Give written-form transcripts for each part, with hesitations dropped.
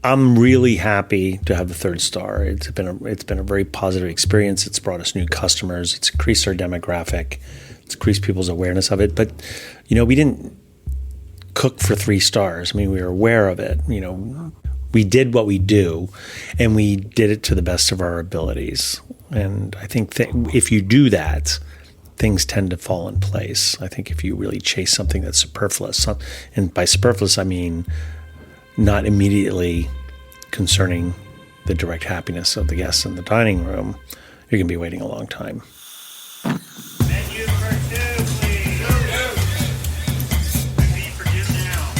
I'm really happy to have the 3rd star. It's been a very positive experience. It's brought us new customers. It's increased our demographic. It's increased people's awareness of it. But, we didn't cook for 3 stars. I mean, we were aware of it. We did what we do, and we did it to the best of our abilities. And I think if you do that, things tend to fall in place. I think if you really chase something that's superfluous, and by superfluous, I mean not immediately concerning the direct happiness of the guests in the dining room, you're going to be waiting a long time. Menu number 2, please. Repeat for Jim now.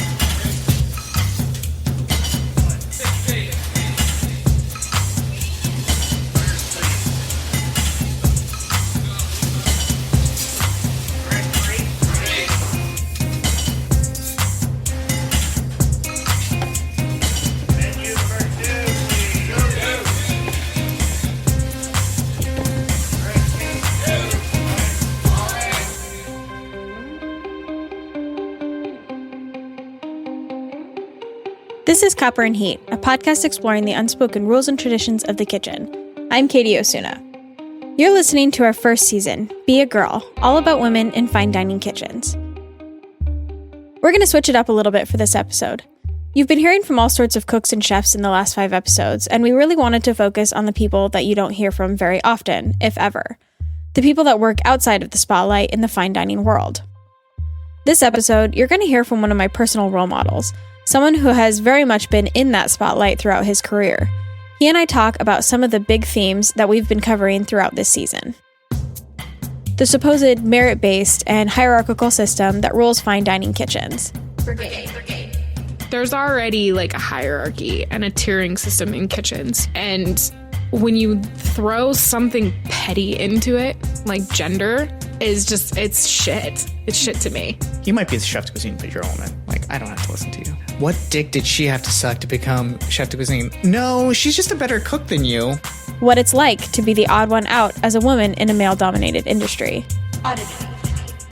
This is Copper and Heat, a podcast exploring the unspoken rules and traditions of the kitchen. I'm Katy Osuna. You're listening to our first season, Be a Girl, all about women in fine dining kitchens. We're going to switch it up a little bit for this episode. You've been hearing from all sorts of cooks and chefs in the last 5 episodes, and we really wanted to focus on the people that you don't hear from very often, if ever. The people that work outside of the spotlight in the fine dining world. This episode, you're going to hear from one of my personal role models, someone who has very much been in that spotlight throughout his career. He and I talk about some of the big themes that we've been covering throughout this season. The supposed merit-based and hierarchical system that rules fine dining kitchens. Brigade. There's already a hierarchy and a tiering system in kitchens. And when you throw something petty into it, like gender, it's shit. It's shit to me. You might be the chef de cuisine, but you're a woman. I don't have to listen to you. What dick did she have to suck to become chef de cuisine? No, she's just a better cook than you. What it's like to be the odd one out as a woman in a male-dominated industry.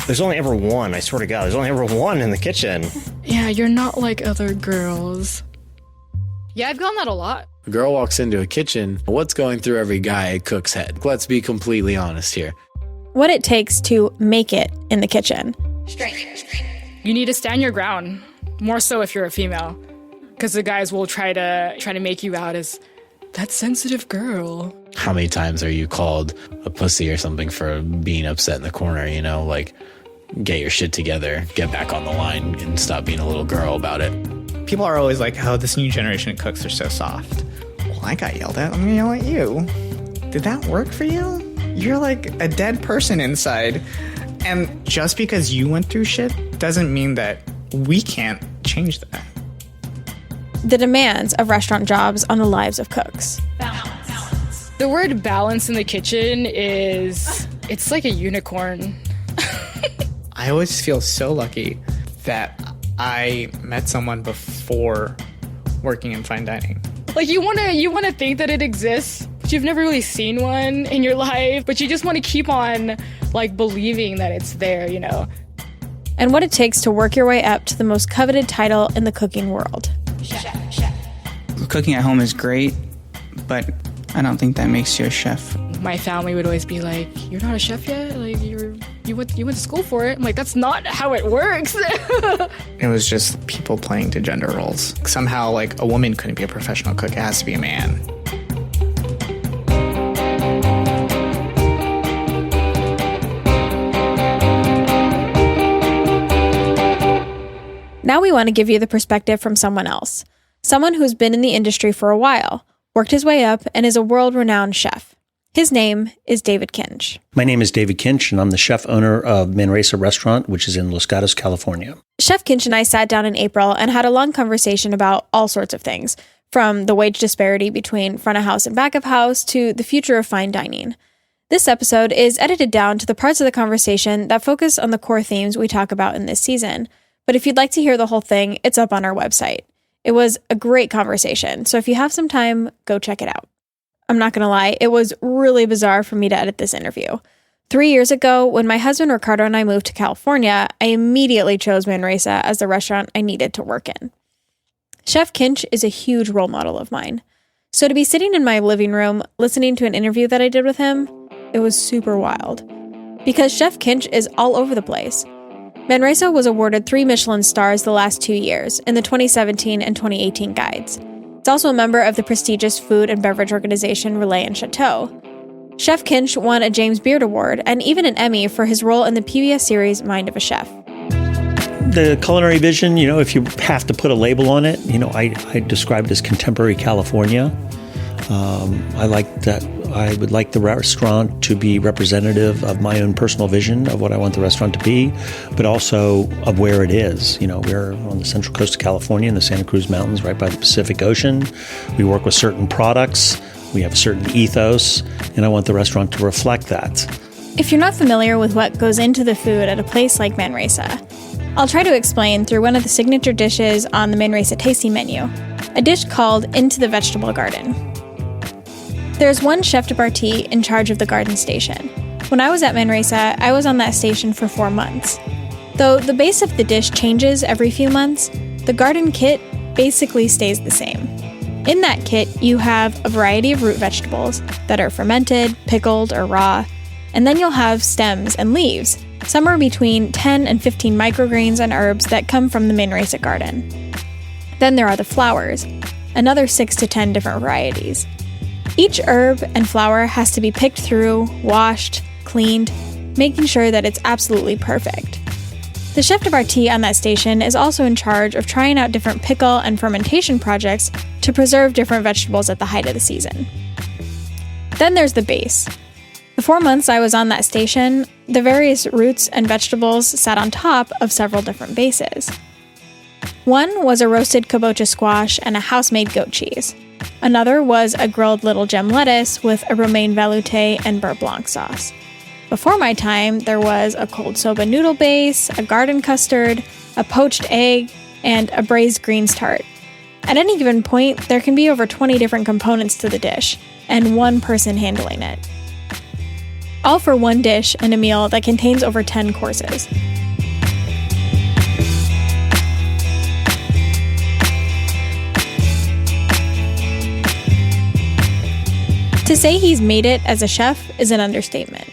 There's only ever one, I swear to God. There's only ever one in the kitchen. Yeah, you're not like other girls. Yeah, I've gotten that a lot. A girl walks into a kitchen, what's going through every guy cook's head? Let's be completely honest here. What it takes to make it in the kitchen. You need to stand your ground, more so if you're a female, because the guys will try to make you out as that sensitive girl. How many times are you called a pussy or something for being upset in the corner, get your shit together, get back on the line, and stop being a little girl about it. People are always like, oh, this new generation of cooks are so soft. Well, I got yelled at. Let me yell at you. Did that work for you? You're like a dead person inside. And just because you went through shit doesn't mean that we can't change that. The demands of restaurant jobs on the lives of cooks. Balance. The word balance in the kitchen it's like a unicorn. I always feel so lucky that I met someone before working in fine dining. You want to think that it exists, but you've never really seen one in your life, but you just want to keep on believing that it's there, And what it takes to work your way up to the most coveted title in the cooking world. Chef. Cooking at home is great, but I don't think that makes you a chef. My family would always be like, "You're not a chef yet? You went to school for it?" I'm like, "That's not how it works." It was just people playing to gender roles. Somehow, a woman couldn't be a professional cook. It has to be a man. Now we want to give you the perspective from someone else. Someone who's been in the industry for a while, worked his way up, and is a world-renowned chef. His name is David Kinch. My name is David Kinch, and I'm the chef owner of Manresa Restaurant, which is in Los Gatos, California. Chef Kinch and I sat down in April and had a long conversation about all sorts of things, from the wage disparity between front of house and back of house to the future of fine dining. This episode is edited down to the parts of the conversation that focus on the core themes we talk about in this season. But if you'd like to hear the whole thing, it's up on our website. It was a great conversation, so if you have some time, go check it out. I'm not going to lie, it was really bizarre for me to edit this interview. 3 years ago, when my husband Ricardo and I moved to California, I immediately chose Manresa as the restaurant I needed to work in. Chef Kinch is a huge role model of mine. So to be sitting in my living room listening to an interview that I did with him, it was super wild. Because Chef Kinch is all over the place. Manresa was awarded 3 Michelin stars the last 2 years in the 2017 and 2018 guides. It's also a member of the prestigious food and beverage organization Relais and Chateau. Chef Kinch won a James Beard Award and even an Emmy for his role in the PBS series Mind of a Chef. The culinary vision, if you have to put a label on it, I described as contemporary California. I would like the restaurant to be representative of my own personal vision of what I want the restaurant to be, but also of where it is. We're on the central coast of California in the Santa Cruz Mountains, right by the Pacific Ocean. We work with certain products. We have a certain ethos, and I want the restaurant to reflect that. If you're not familiar with what goes into the food at a place like Manresa, I'll try to explain through one of the signature dishes on the Manresa tasting menu, a dish called Into the Vegetable Garden. There's one chef de partie in charge of the garden station. When I was at Manresa, I was on that station for 4 months. Though the base of the dish changes every few months, the garden kit basically stays the same. In that kit, you have a variety of root vegetables that are fermented, pickled, or raw, and then you'll have stems and leaves, somewhere between 10 and 15 microgreens and herbs that come from the Manresa garden. Then there are the flowers, another 6 to 10 different varieties. Each herb and flower has to be picked through, washed, cleaned, making sure that it's absolutely perfect. The chef de partie on that station is also in charge of trying out different pickle and fermentation projects to preserve different vegetables at the height of the season. Then there's the base. The 4 months I was on that station, the various roots and vegetables sat on top of several different bases. One was a roasted kabocha squash and a house-made goat cheese. Another was a grilled little gem lettuce with a romaine velouté and beurre blanc sauce. Before my time, there was a cold soba noodle base, a garden custard, a poached egg, and a braised greens tart. At any given point, there can be over 20 different components to the dish, and one person handling it. All for one dish and a meal that contains over 10 courses. To say he's made it as a chef is an understatement.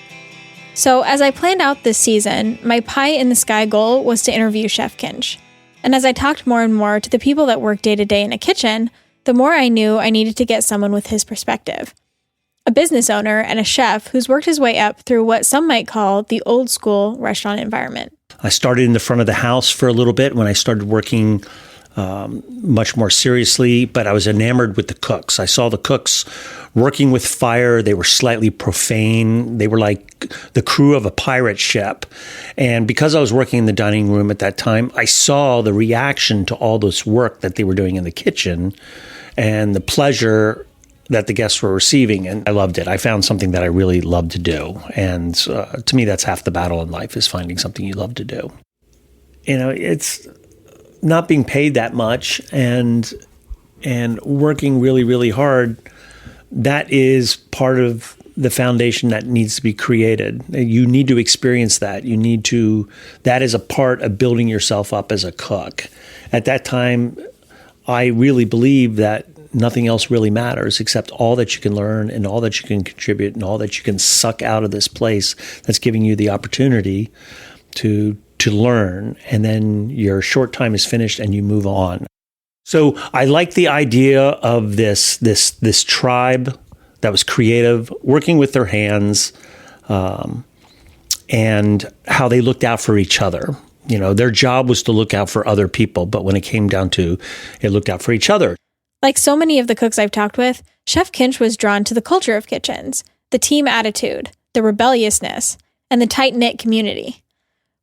So as I planned out this season, my pie-in-the-sky goal was to interview Chef Kinch. And as I talked more and more to the people that work day-to-day in a kitchen, the more I knew I needed to get someone with his perspective. A business owner and a chef who's worked his way up through what some might call the old-school restaurant environment. I started in the front of the house for a little bit when I started working much more seriously, but I was enamored with the cooks. I saw the cooks working with fire. They were slightly profane. They were like the crew of a pirate ship. And because I was working in the dining room at that time, I saw the reaction to all this work that they were doing in the kitchen and the pleasure that the guests were receiving. And I loved it. I found something that I really loved to do. And to me, that's half the battle in life, is finding something you love to do. It's not being paid that much and working really, really hard. That is part of the foundation that needs to be created. You need to experience that. That is a part of building yourself up as a cook. At that time, I really believed that nothing else really matters except all that you can learn and all that you can contribute and all that you can suck out of this place that's giving you the opportunity to learn, and then your short time is finished and you move on. So I like the idea of this tribe that was creative, working with their hands, and how they looked out for each other. Their job was to look out for other people, but when it came down to it, looked out for each other. Like so many of the cooks I've talked with, Chef Kinch was drawn to the culture of kitchens, the team attitude, the rebelliousness, and the tight-knit community,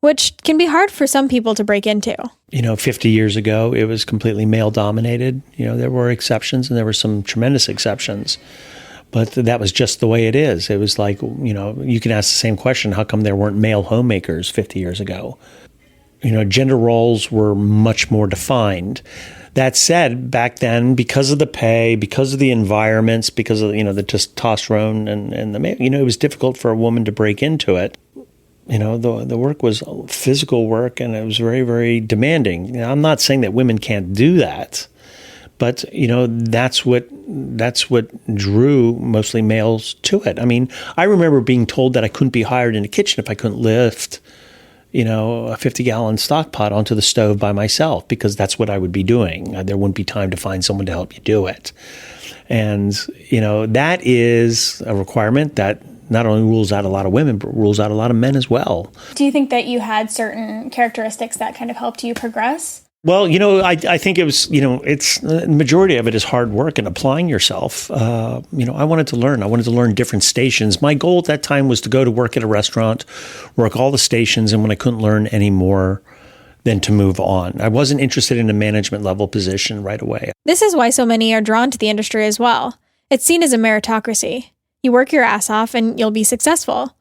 which can be hard for some people to break into. 50 years ago, it was completely male-dominated. There were exceptions, and there were some tremendous exceptions. But that was just the way it is. It was like, you can ask the same question, how come there weren't male homemakers 50 years ago? Gender roles were much more defined. That said, back then, because of the pay, because of the environments, because of, the testosterone and the male, it was difficult for a woman to break into it. The work was physical work, and it was very, very demanding. I'm not saying that women can't do that, But that's what drew mostly males to it. I mean, I remember being told that I couldn't be hired in the kitchen if I couldn't lift, a 50-gallon stock pot onto the stove by myself, because that's what I would be doing. There wouldn't be time to find someone to help you do it. And, that is a requirement that not only rules out a lot of women, but rules out a lot of men as well. Do you think that you had certain characteristics that kind of helped you progress? Well, I think it was, it's the majority of it is hard work and applying yourself. I wanted to learn. I wanted to learn different stations. My goal at that time was to go to work at a restaurant, work all the stations, and when I couldn't learn any more, then to move on. I wasn't interested in a management level position right away. This is why so many are drawn to the industry as well. It's seen as a meritocracy. You work your ass off and you'll be successful.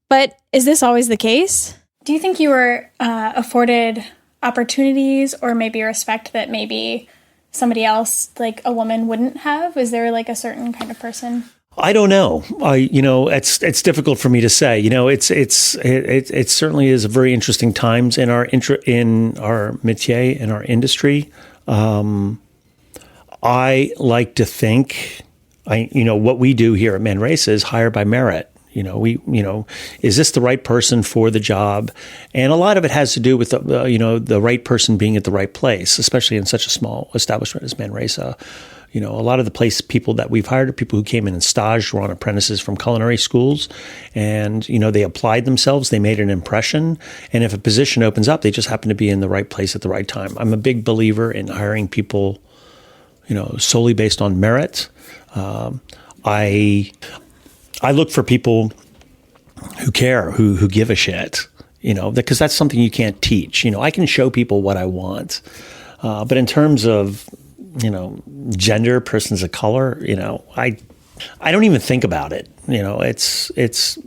But is this always the case? Do you think you were afforded opportunities or maybe respect that maybe somebody else, like a woman, wouldn't have? Is there like a certain kind of person? I don't know. It's difficult for me to say. It certainly is a very interesting times in our métier, in our industry. I like to think, what we do here at Manresa is hire by merit. Is this the right person for the job? And a lot of it has to do with the right person being at the right place, especially in such a small establishment as Manresa. A lot of the people that we've hired are people who came in and staged, were on apprentices from culinary schools, and they applied themselves, they made an impression, and if a position opens up, they just happen to be in the right place at the right time. I'm a big believer in hiring people, solely based on merit. I look for people who care, who give a shit, because that's something you can't teach. I can show people what I want, but in terms of gender, persons of color, I don't even think about it. It's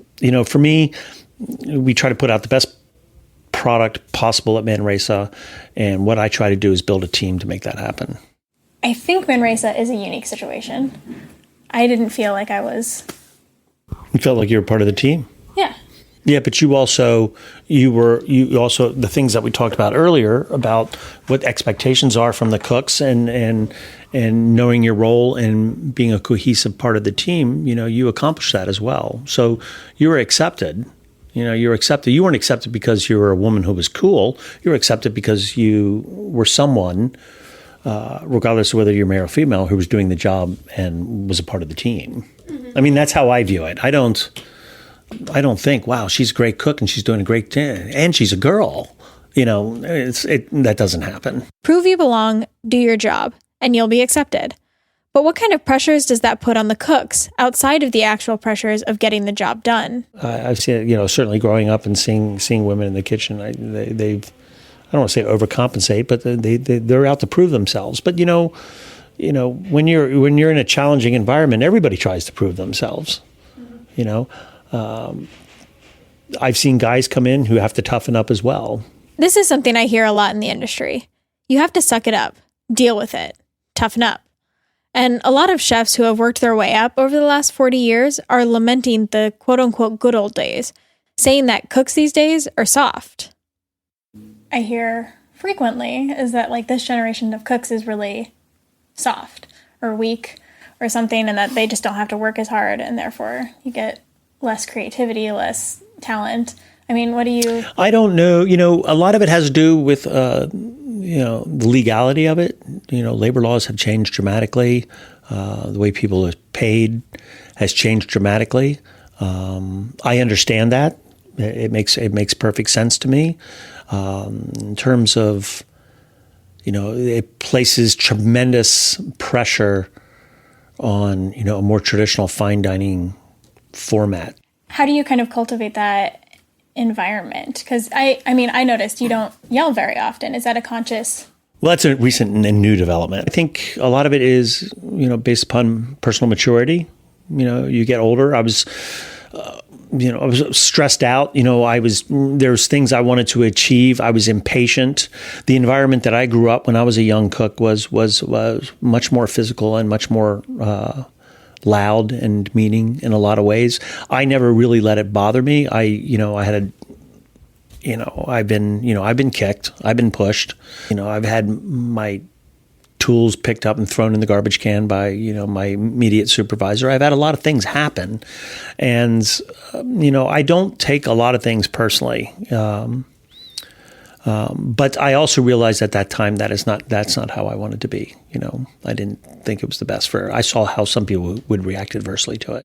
for me, we try to put out the best product possible at Manresa, and what I try to do is build a team to make that happen. I think Manresa is a unique situation. I didn't feel like I was. You felt like you were part of the team? Yeah. Yeah, but you also the things that we talked about earlier about what expectations are from the cooks and knowing your role and being a cohesive part of the team, you accomplish that as well. So you were accepted. You were accepted. You weren't accepted because you were a woman who was cool. You were accepted because you were someone, regardless of whether you're male or female, who was doing the job and was a part of the team. Mm-hmm. I mean, that's how I view it. I don't think, wow, she's a great cook and she's doing a great thing, and she's a girl. That doesn't happen. Prove you belong, do your job, and you'll be accepted. But what kind of pressures does that put on the cooks outside of the actual pressures of getting the job done? I've seen, certainly growing up and seeing women in the kitchen, they've, I don't want to say overcompensate, but they're out to prove themselves. But when you're in a challenging environment, everybody tries to prove themselves. I've seen guys come in who have to toughen up as well. This is something I hear a lot in the industry. You have to suck it up, deal with it, toughen up. And a lot of chefs who have worked their way up over the last 40 years are lamenting the quote-unquote good old days, saying that cooks these days are soft. I hear frequently is that like this generation of cooks is really soft or weak or something, and that they just don't have to work as hard, and therefore you get less creativity, less talent. I mean, what do you... I don't know. A lot of it has to do with, the legality of it. Labor laws have changed dramatically. The way people are paid has changed dramatically. I understand that. It makes perfect sense to me. In terms of, it places tremendous pressure on, a more traditional fine dining format. How do you kind of cultivate that environment? Because I noticed you don't yell very often. Is that a conscious? Well, that's a recent and new development. I think a lot of it is, based upon personal maturity. You get older. I was stressed out. There's things I wanted to achieve. I was impatient. The environment that I grew up when I was a young cook was much more physical and much more loud and demeaning in a lot of ways. I never really let it bother me. I've been kicked. I've been pushed. I've had my tools picked up and thrown in the garbage can by, my immediate supervisor. I've had a lot of things happen. And, I don't take a lot of things personally. But I also realized at that time that's not how I wanted to be. I didn't think it was the best I saw how some people would react adversely to it.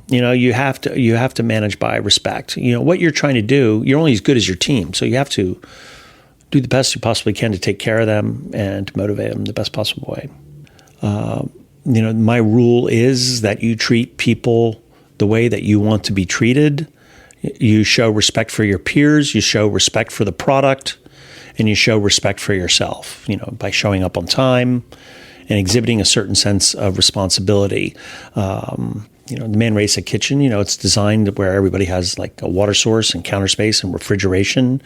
You have to manage by respect. What you're trying to do, you're only as good as your team. So you have to do the best you possibly can to take care of them and to motivate them the best possible way. My rule is that you treat people the way that you want to be treated. You show respect for your peers, you show respect for the product, and you show respect for yourself, by showing up on time and exhibiting a certain sense of responsibility. The Manresa kitchen, it's designed where everybody has like a water source and counter space and refrigeration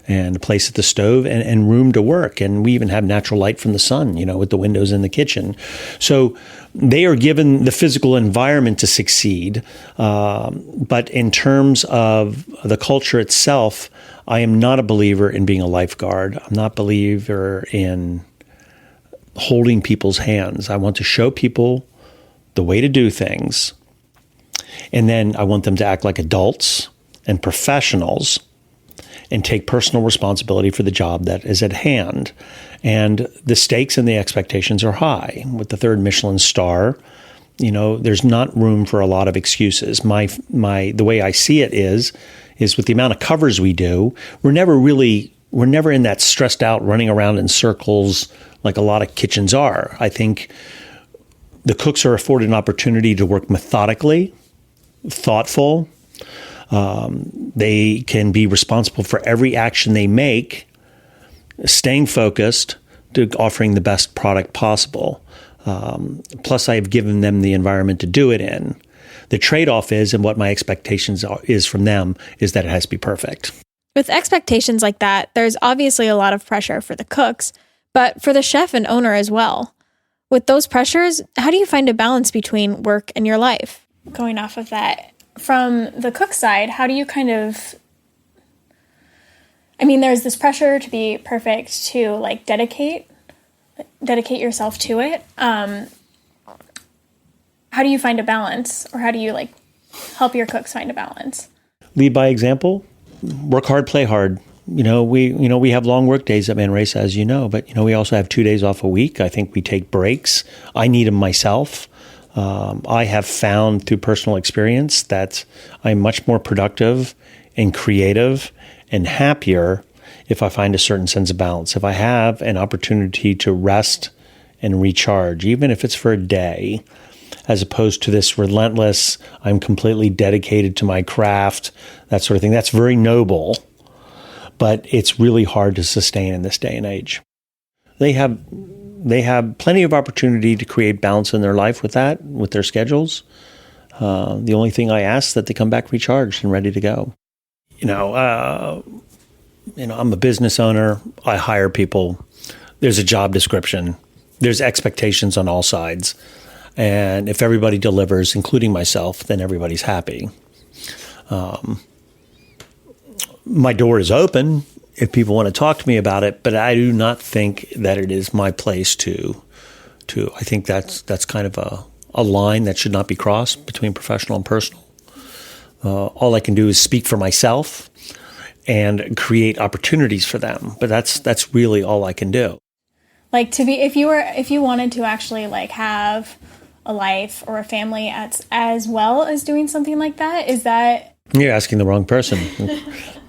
and a place at the stove and room to work. And we even have natural light from the sun, with the windows in the kitchen. So they are given the physical environment to succeed. But in terms of the culture itself, I am not a believer in being a lifeguard. I'm not a believer in holding people's hands. I want to show people the way to do things. And then I want them to act like adults and professionals and take personal responsibility for the job that is at hand. And the stakes and the expectations are high. With the third Michelin star, there's not room for a lot of excuses. The way I see it is with the amount of covers we do, we're never in that stressed out running around in circles like a lot of kitchens are. I think the cooks are afforded an opportunity to work methodically, thoughtful. They can be responsible for every action they make, staying focused to offering the best product possible. Plus, I've given them the environment to do it in. The trade-off is, and what my expectations is from them, is that it has to be perfect. With expectations like that, there's obviously a lot of pressure for the cooks, but for the chef and owner as well. With those pressures, how do you find a balance between work and your life? Going off of that, from the cook side, how do you there's this pressure to be perfect, to like dedicate yourself to it. How do you find a balance, or how do you help your cooks find a balance? Lead by example, work hard, play hard. We have long work days at Manresa, as you know, but we also have 2 days off a week. I think we take breaks. I need them myself. I have found through personal experience that I'm much more productive and creative and happier if I find a certain sense of balance. If I have an opportunity to rest and recharge, even if it's for a day, as opposed to this relentless, I'm completely dedicated to my craft, that sort of thing. That's very noble, but it's really hard to sustain in this day and age. They have plenty of opportunity to create balance in their life with their schedules. The only thing I ask is that they come back recharged and ready to go. I'm a business owner. I hire people. There's a job description. There's expectations on all sides. And if everybody delivers, including myself, then everybody's happy. My door is open if people want to talk to me about it, but I do not think that it is my place to I think that's kind of a line that should not be crossed between professional and personal. All I can do is speak for myself and create opportunities for them, but that's really all I can do. If you wanted to actually have a life or a family as well as doing something like that, is that... You're asking the wrong person.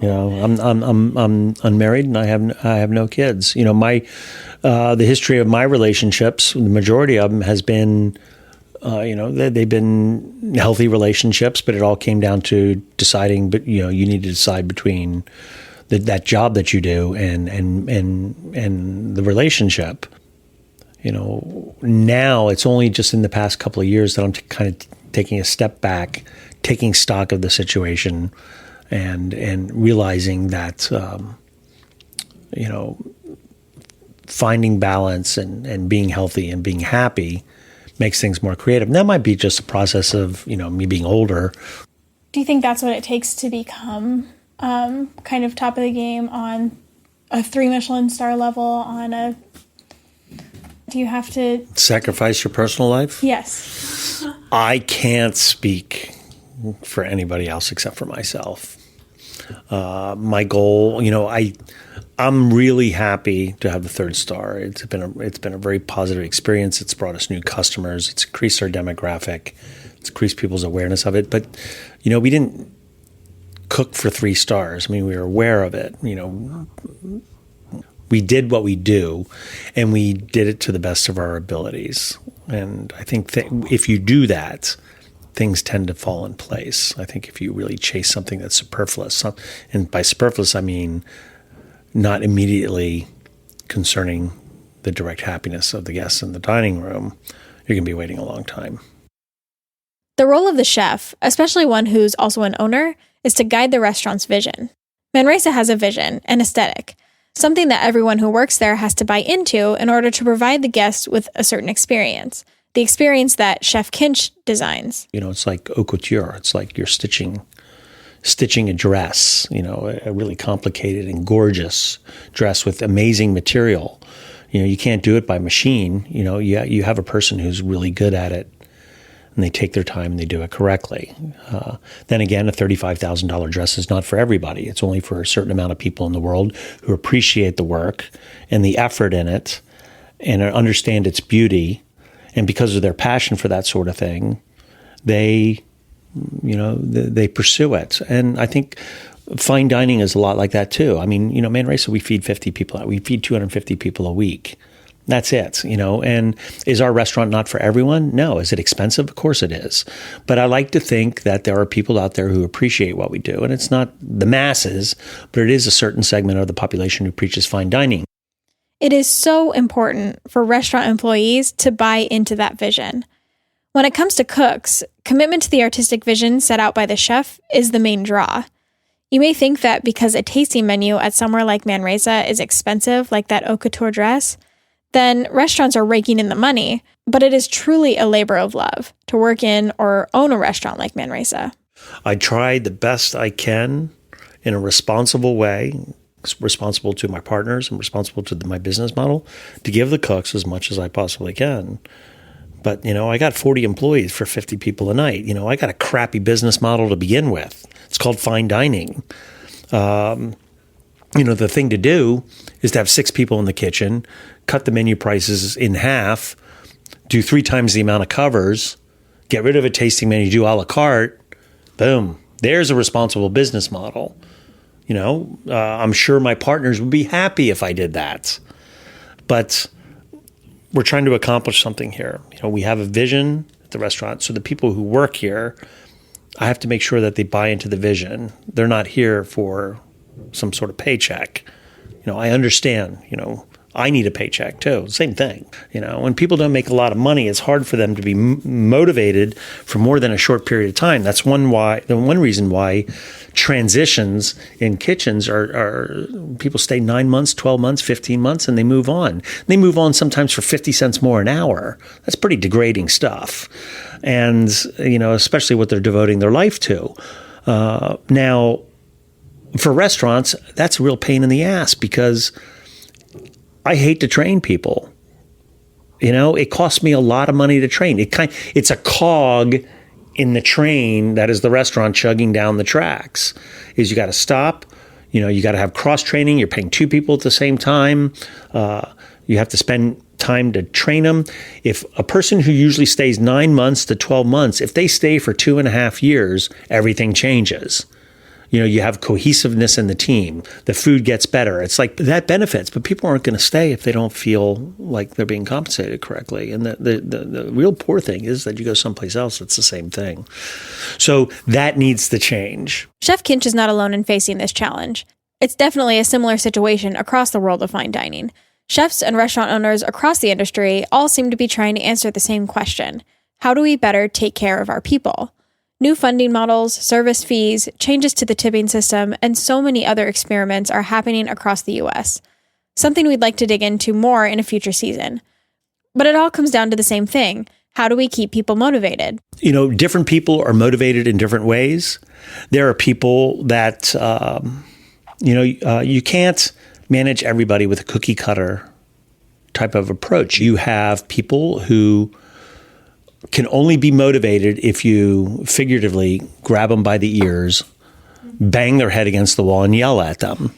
I'm unmarried and I have no kids. The history of my relationships, the majority of them has been, they've been healthy relationships, but it all came down to deciding. But you need to decide between that job that you do and the relationship. Now it's only just in the past couple of years that I'm kind of taking a step back, taking stock of the situation, and realizing that finding balance and being healthy and being happy makes things more creative. And that might be just a process of me being older. Do you think that's what it takes to become kind of top of the game on a 3 Michelin star level, on a Do you have to? Sacrifice your personal life? Yes. I can't speak for anybody else except for myself. My goal, I'm really happy to have the third star. It's been a very positive experience. It's brought us new customers. It's increased our demographic. It's increased people's awareness of it. But, we didn't cook for 3 stars. I mean, we were aware of it. We did what we do, and we did it to the best of our abilities. And I think that if you do that, things tend to fall in place. I think if you really chase something that's superfluous, and by superfluous, I mean not immediately concerning the direct happiness of the guests in the dining room, you're going to be waiting a long time. The role of the chef, especially one who's also an owner, is to guide the restaurant's vision. Manresa has a vision, an aesthetic, something that everyone who works there has to buy into in order to provide the guests with a certain experience, the experience that Chef Kinch designs. It's like haute couture. It's like you're stitching a dress, a really complicated and gorgeous dress with amazing material. You can't do it by machine. You have a person who's really good at it, and they take their time and they do it correctly. Then again, a $35,000 dress is not for everybody. It's only for a certain amount of people in the world who appreciate the work and the effort in it and understand its beauty. And because of their passion for that sort of thing, they pursue it. And I think fine dining is a lot like that too. I mean, Manresa, we feed 50 people. We feed 250 people a week. That's it, and is our restaurant not for everyone? No. Is it expensive? Of course it is. But I like to think that there are people out there who appreciate what we do. And it's not the masses, but it is a certain segment of the population who preaches fine dining. It is so important for restaurant employees to buy into that vision. When it comes to cooks, commitment to the artistic vision set out by the chef is the main draw. You may think that because a tasting menu at somewhere like Manresa is expensive, like that haute couture dress, then restaurants are raking in the money, but it is truly a labor of love to work in or own a restaurant like Manresa. I tried the best I can in a responsible way, responsible to my partners and responsible to my business model, to give the cooks as much as I possibly can. But, I got 40 employees for 50 people a night. I got a crappy business model to begin with. It's called fine dining. The thing to do is to have 6 people in the kitchen, cut the menu prices in half, do 3 times the amount of covers, get rid of a tasting menu, do a la carte. Boom. There's a responsible business model. I'm sure my partners would be happy if I did that. But we're trying to accomplish something here. We have a vision at the restaurant. So the people who work here, I have to make sure that they buy into the vision. They're not here for some sort of paycheck. I understand, I need a paycheck too. Same thing. When people don't make a lot of money, it's hard for them to be motivated for more than a short period of time. That's the one reason why transitions in kitchens are people stay 9 months, 12 months, 15 months, and they move on. They move on sometimes for 50 cents more an hour. That's pretty degrading stuff. And, especially what they're devoting their life to. Now, for restaurants, that's a real pain in the ass because I hate to train people. It costs me a lot of money to train. It's a cog in the train that is the restaurant chugging down the tracks. Is you got to stop. You got to have cross training. You're paying 2 people at the same time. You have to spend time to train them. If a person who usually stays 9 months to 12 months, if they stay for 2.5 years, everything changes. You have cohesiveness in the team. The food gets better. It's like that benefits, but people aren't going to stay if they don't feel like they're being compensated correctly. And the real poor thing is that you go someplace else, it's the same thing. So that needs to change. Chef Kinch is not alone in facing this challenge. It's definitely a similar situation across the world of fine dining. Chefs and restaurant owners across the industry all seem to be trying to answer the same question. How do we better take care of our people? New funding models, service fees, changes to the tipping system, and so many other experiments are happening across the U.S. Something we'd like to dig into more in a future season. But it all comes down to the same thing. How do we keep people motivated? Different people are motivated in different ways. There are people that, you can't manage everybody with a cookie cutter type of approach. You have people who can only be motivated if you figuratively grab them by the ears, bang their head against the wall, and yell at them.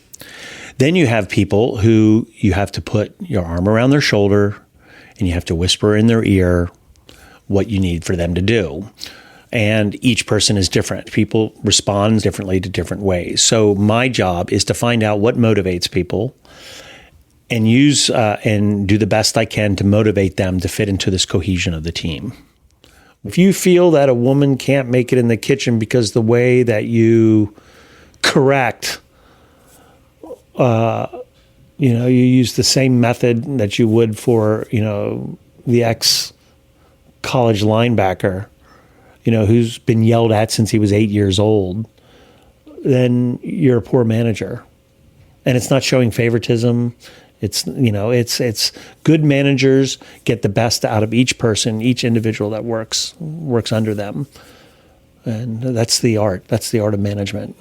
Then you have people who you have to put your arm around their shoulder and you have to whisper in their ear what you need for them to do. And each person is different. People respond differently to different ways. So my job is to find out what motivates people and use and do the best I can to motivate them to fit into this cohesion of the team. If you feel that a woman can't make it in the kitchen because the way that you correct, you use the same method that you would for, the ex-college linebacker, who's been yelled at since he was 8 years old, then you're a poor manager. And it's not showing favoritism. It's good managers get the best out of each person, each individual that works under them. And that's the art. That's the art of management.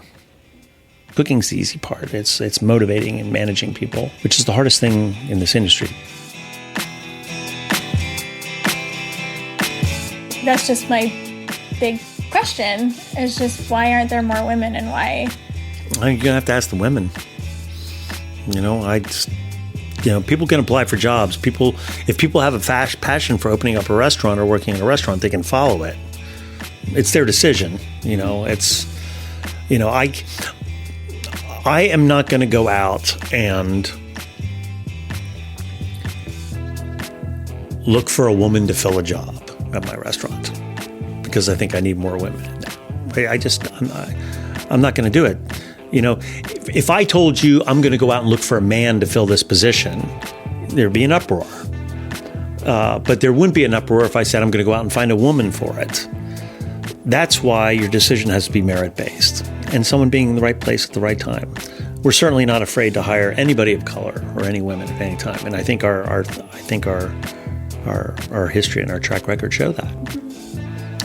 Cooking's the easy part. It's motivating and managing people, which is the hardest thing in this industry. That's just my big question, is just why aren't there more women, and why? You're going to have to ask the women. People can apply for jobs. If people have a passion for opening up a restaurant or working in a restaurant, they can follow it. It's their decision. I am not going to go out and look for a woman to fill a job at my restaurant because I think I need more women in there. I'm not going to do it. If I told you I'm going to go out and look for a man to fill this position, there'd be an uproar. But there wouldn't be an uproar if I said I'm going to go out and find a woman for it. That's why your decision has to be merit-based and someone being in the right place at the right time. We're certainly not afraid to hire anybody of color or any women at any time, and I think our history and our track record show that.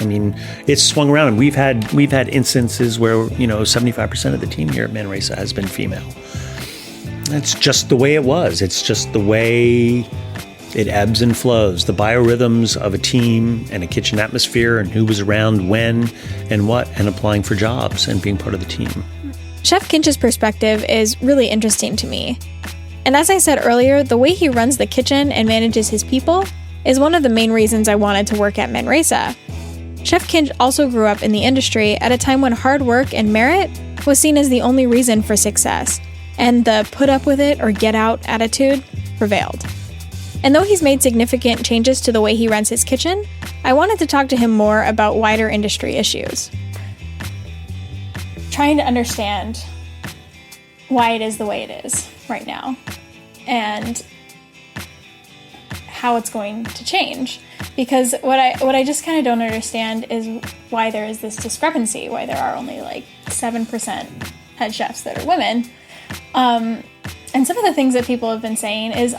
I mean, it's swung around, and we've had instances where 75% of the team here at Manresa has been female. That's just the way it was. It's just the way it ebbs and flows. The biorhythms of a team and a kitchen atmosphere, and who was around when and what, and applying for jobs and being part of the team. Chef Kinch's perspective is really interesting to me. And as I said earlier, the way he runs the kitchen and manages his people is one of the main reasons I wanted to work at Manresa. Chef Kinch also grew up in the industry at a time when hard work and merit was seen as the only reason for success, and the put up with it or get out attitude prevailed. And though he's made significant changes to the way he runs his kitchen, I wanted to talk to him more about wider industry issues. Trying to understand why it is the way it is right now, and how it's going to change. Because what I just kind of don't understand is why there is this discrepancy, why there are only like 7% head chefs that are women. And some of the things that people have been saying is,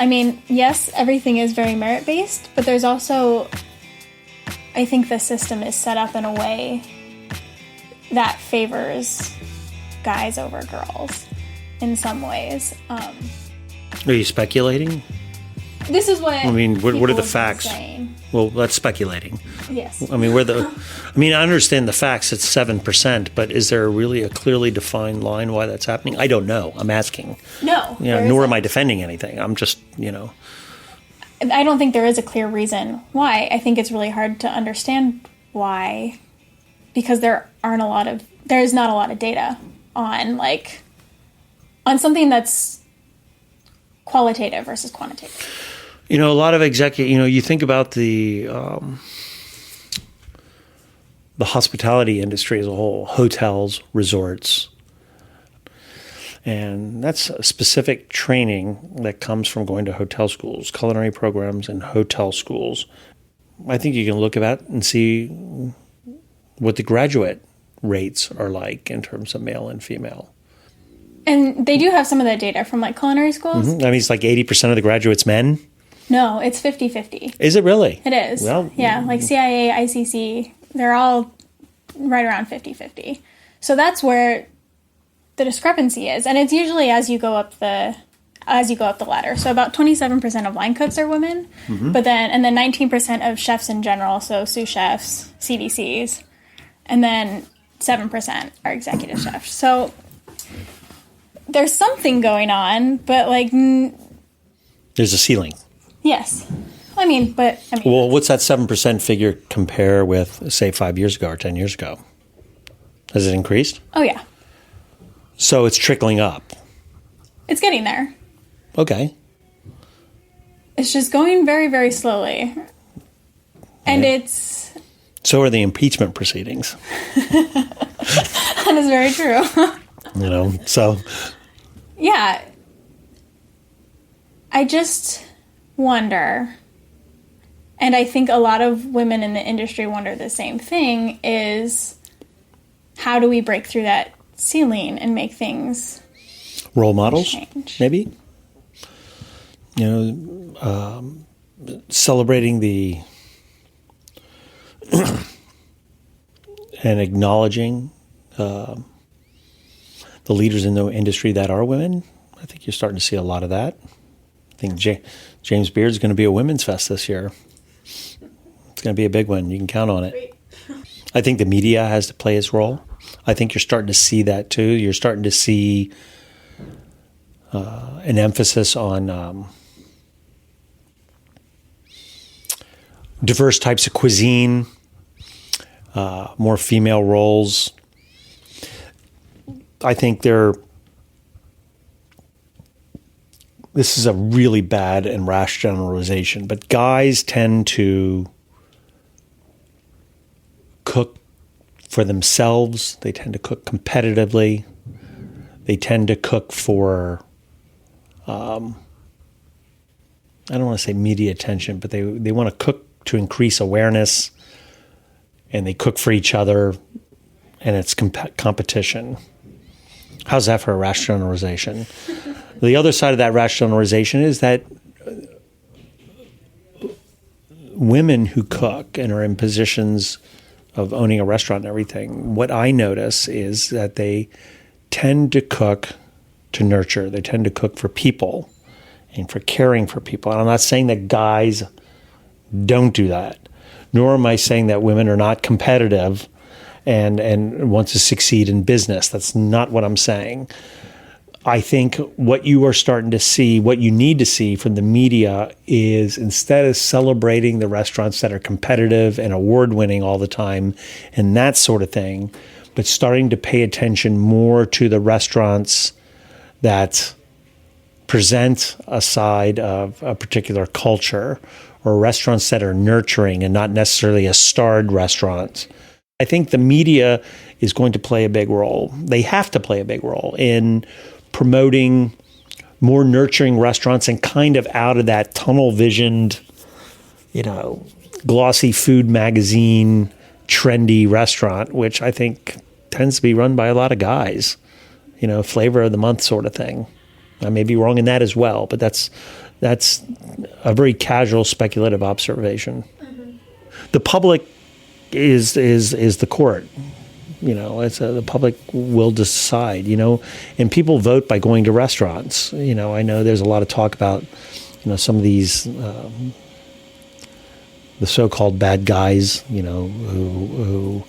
yes, everything is very merit-based, but there's also, I think the system is set up in a way that favors guys over girls in some ways. Are you speculating? This is what what are the facts? Saying. Well, that's speculating. Yes. I understand the facts. It's 7%, but is there really a clearly defined line why that's happening? I don't know. I'm asking. No. Nor am I defending anything. I'm just, I don't think there is a clear reason why. I think it's really hard to understand why, because there is not a lot of data on something that's qualitative versus quantitative. A lot of you think about the hospitality industry as a whole, hotels, resorts, and that's a specific training that comes from going to hotel schools, culinary programs and hotel schools. I think you can look at it and see what the graduate rates are like in terms of male and female. And they do have some of that data from culinary schools. Mm-hmm. It's like 80% of the graduates men. No, it's 50-50. Is it really? It is. Well, yeah, CIA, ICC, they're all right around 50-50. So that's where the discrepancy is. And it's usually as you go up the as you go up the ladder. So about 27% of line cooks are women, but then 19% of chefs in general, so sous chefs, CDCs, and then 7% are executive chefs. So there's something going on, but like There's a ceiling. yes. Well, what's that 7% figure compare with, say, 5 years ago or 10 years ago? Has it increased? Oh yeah, So it's trickling up. it's getting there. Okay. It's just going very, very slowly. And it's... So are the impeachment proceedings. That is very true. So Yeah. I just wonder, and I think a lot of women in the industry wonder the same thing, is how do we break through that ceiling and make things role models, change? maybe. Celebrating the and acknowledging the leaders in the industry that are women. I think you're starting to see a lot of that. I think James Beard's going to be a women's fest this year. It's going to be a big one. You can count on it. I think the media has to play its role. I think you're starting to see that too. You're starting to see an emphasis on diverse types of cuisine, more female roles. I think this is a really bad and rash generalization, but guys tend to cook for themselves. They tend to cook competitively. They tend to cook for, I don't want to say media attention, but they want to cook to increase awareness, and they cook for each other, and it's competition. How's that for a rash generalization? The other side of that rash generalization is that women who cook and are in positions of owning a restaurant and everything, what I notice is that they tend to cook to nurture. They tend to cook for people and for caring for people. And I'm not saying that guys don't do that, nor am I saying that women are not competitive and want to succeed in business. That's not what I'm saying. I think what you are starting to see, what you need to see from the media is, instead of celebrating the restaurants that are competitive and award-winning all the time and that sort of thing, but starting to pay attention more to the restaurants that present a side of a particular culture, or restaurants that are nurturing and not necessarily a starred restaurant. I think the media is going to play a big role. They have to play a big role in promoting more nurturing restaurants and kind of out of that tunnel visioned, glossy food magazine, trendy restaurant, which I think tends to be run by a lot of guys, flavor of the month sort of thing. I may be wrong in that as well, but that's a very casual, speculative observation. Mm-hmm. The public is the court. The public will decide, and people vote by going to restaurants. I know there's a lot of talk about, some of these, the so-called bad guys, who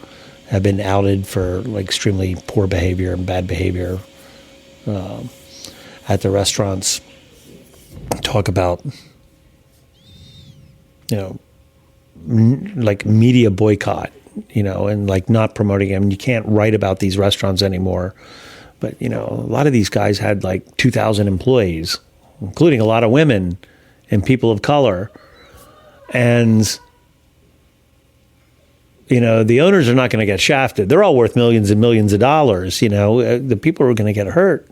have been outed for like extremely poor behavior and bad behavior at the restaurants. Talk about, like media boycott. And like not promoting them. You can't write about these restaurants anymore. But, a lot of these guys had like 2,000 employees, including a lot of women and people of color. And, the owners are not going to get shafted. They're all worth millions and millions of dollars. The people who are going to get hurt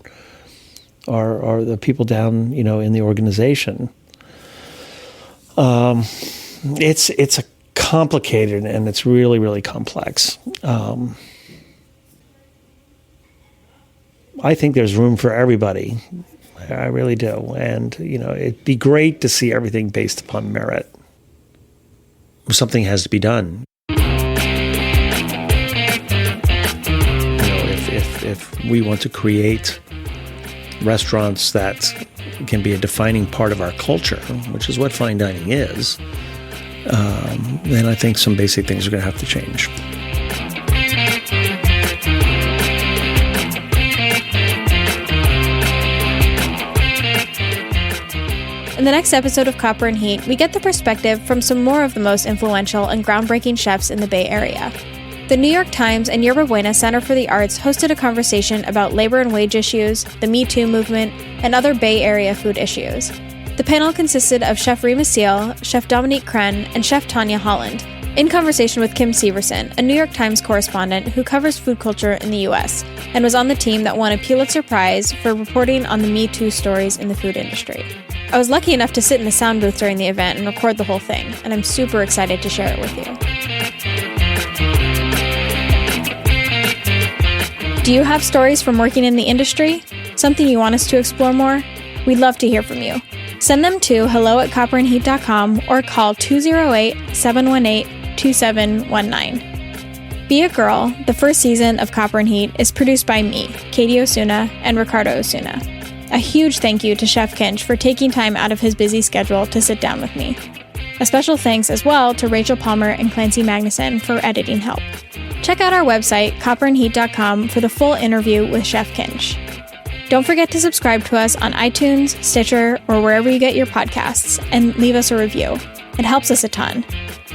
are the people down, in the organization. It's a complicated, and it's really, really complex. I think there's room for everybody. I really do. And, it'd be great to see everything based upon merit. Something has to be done. If we want to create restaurants that can be a defining part of our culture, which is what fine dining is, then I think some basic things are going to have to change. In the next episode of Copper and Heat, we get the perspective from some more of the most influential and groundbreaking chefs in the Bay Area. The New York Times and Yerba Buena Center for the Arts hosted a conversation about labor and wage issues, the Me Too movement, and other Bay Area food issues. The panel consisted of Chef Reema Seal, Chef Dominique Kren, and Chef Tanya Holland, in conversation with Kim Severson, a New York Times correspondent who covers food culture in the U.S., and was on the team that won a Pulitzer Prize for reporting on the Me Too stories in the food industry. I was lucky enough to sit in the sound booth during the event and record the whole thing, and I'm super excited to share it with you. Do you have stories from working in the industry? Something you want us to explore more? We'd love to hear from you. Send them to hello@copperandheat.com or call 208-718-2719. Be a Girl, the first season of Copper and Heat, is produced by me, Katy Osuna, and Ricardo Osuna. A huge thank you to Chef Kinch for taking time out of his busy schedule to sit down with me. A special thanks as well to Rachel Palmer and Clancy Magnuson for editing help. Check out our website, copperandheat.com, for the full interview with Chef Kinch. Don't forget to subscribe to us on iTunes, Stitcher, or wherever you get your podcasts, and leave us a review. It helps us a ton.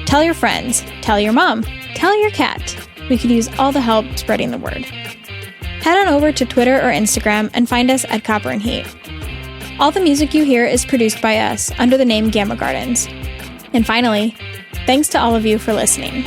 Tell your friends, tell your mom, tell your cat. We could use all the help spreading the word. Head on over to Twitter or Instagram and find us at Copper and Heat. All the music you hear is produced by us under the name Gamma Gardens. And finally, thanks to all of you for listening.